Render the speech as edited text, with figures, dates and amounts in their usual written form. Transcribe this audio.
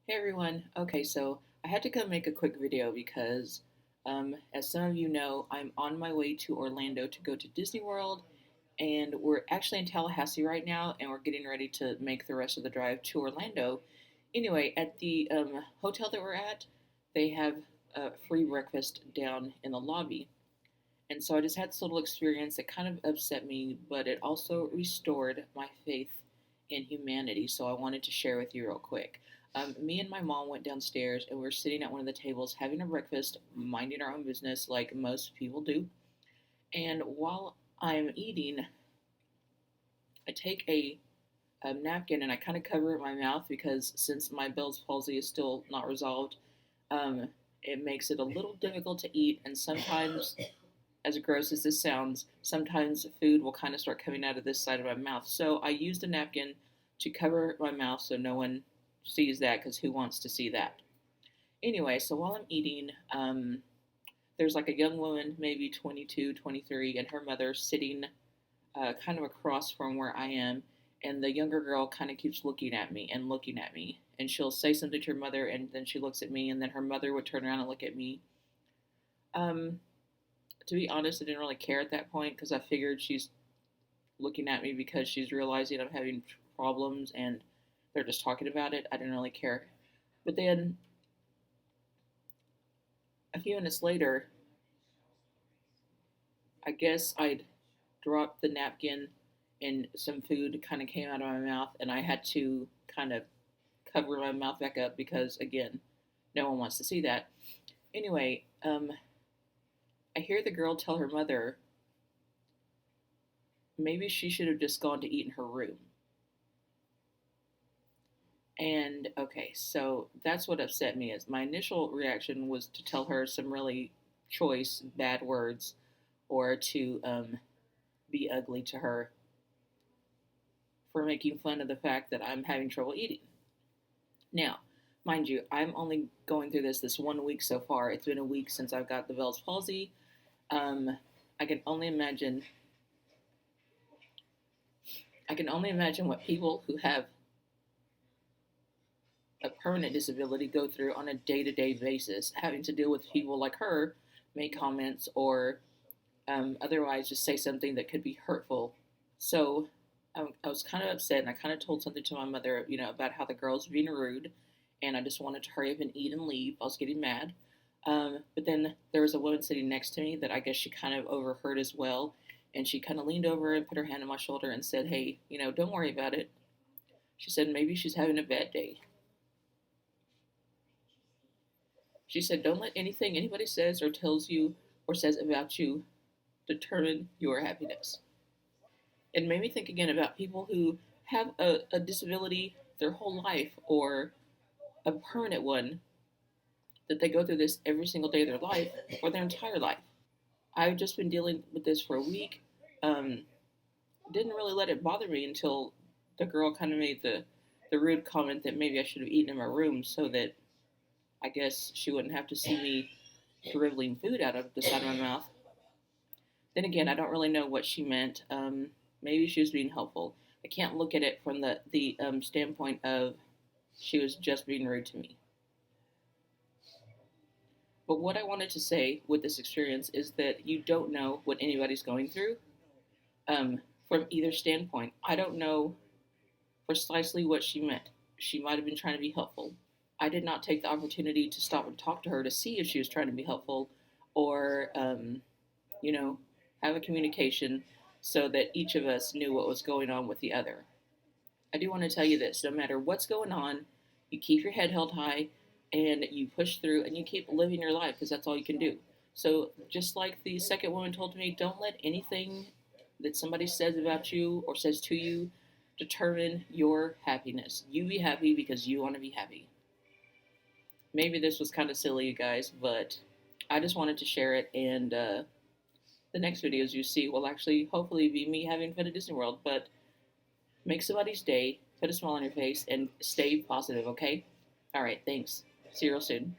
Hey everyone. Okay, so I had to come make a quick video because, as some of you know, I'm on my way to Orlando to go to Disney World, and we're actually in Tallahassee right now, and we're getting ready to make the rest of the drive to Orlando. Anyway, at the hotel that we're at, they have free breakfast down in the lobby, and so I just had this little experience that kind of upset me, but it also restored my faith in humanity. So I wanted to share with you real quick. Me and my mom went downstairs and we were sitting at one of the tables having a breakfast, minding our own business like most people do. And while I'm eating, I take a napkin and I kind of cover my mouth because since my Bell's palsy is still not resolved, um, it makes it a little difficult to eat. And sometimes, as gross as this sounds, sometimes food will kind of start coming out of this side of my mouth. So I use the napkin to cover my mouth so no one sees that because who wants to see that? Anyway, so while I'm eating, there's like a young woman, maybe 22, 23, and her mother sitting kind of across from where I am. And the younger girl kind of keeps looking at me and looking at me. And she'll say something to her mother, and then she looks at me, and then her mother would turn around and look at me. Um, to be honest, I didn't really care at that point because I figured she's looking at me because she's realizing I'm having problems and they're just talking about it. I didn't really care. But then a few minutes later, I guess I'd dropped the napkin and some food kind of came out of my mouth, and I had to kind of cover my mouth back up because, again, no one wants to see that. Anyway, I hear the girl tell her mother maybe she should have just gone to eat in her room. And okay, so that's what upset me is my initial reaction was to tell her some really choice bad words or to be ugly to her for making fun of the fact that I'm having trouble eating. Now, mind you, I'm only going through this 1 week so far. It's been a week since I've got the Bell's palsy. Um, I can only imagine. I can only imagine what people who have a permanent disability go through on a day-to-day basis, having to deal with people like her make comments or otherwise just say something that could be hurtful. So I was kind of upset, and I kind of told something to my mother, about how the girls were being rude, and I just wanted to hurry up and eat and leave. I was getting mad. But then there was a woman sitting next to me that I guess she kind of overheard as well, and she kind of leaned over and put her hand on my shoulder and said, "Hey, don't worry about it." She said maybe she's having a bad day. She said, "Don't let anything anybody says or tells you or says about you determine your happiness." It made me think again about people who have a disability their whole life or a permanent one that they go through this every single day of their life or their entire life. I've just been dealing with this for a week. Um, didn't really let it bother me until the girl kind of made the rude comment that maybe I should have eaten in my room so that I guess she wouldn't have to see me dribbling food out of the side of my mouth. Then again, I don't really know what she meant. Maybe she was being helpful. I can't look at it from the standpoint of she was just being rude to me. But what I wanted to say with this experience is that you don't know what anybody's going through from either standpoint. I don't know precisely what she meant. She might have been trying to be helpful. I did not take the opportunity to stop and talk to her to see if she was trying to be helpful or, you know, have a communication so that each of us knew what was going on with the other. I do want to tell you this no matter what's going on, you keep your head held high and you push through and you keep living your life because that's all you can do. So, just like the second woman told me, don't let anything that somebody says about you or says to you determine your happiness. You be happy because you want to be happy. Maybe this was kind of silly, you guys, but I just wanted to share it. And the next videos you see will actually, hopefully, be me having fun at Disney World. But make somebody's day, put a smile on your face, and stay positive, okay? All right, thanks. See you real soon.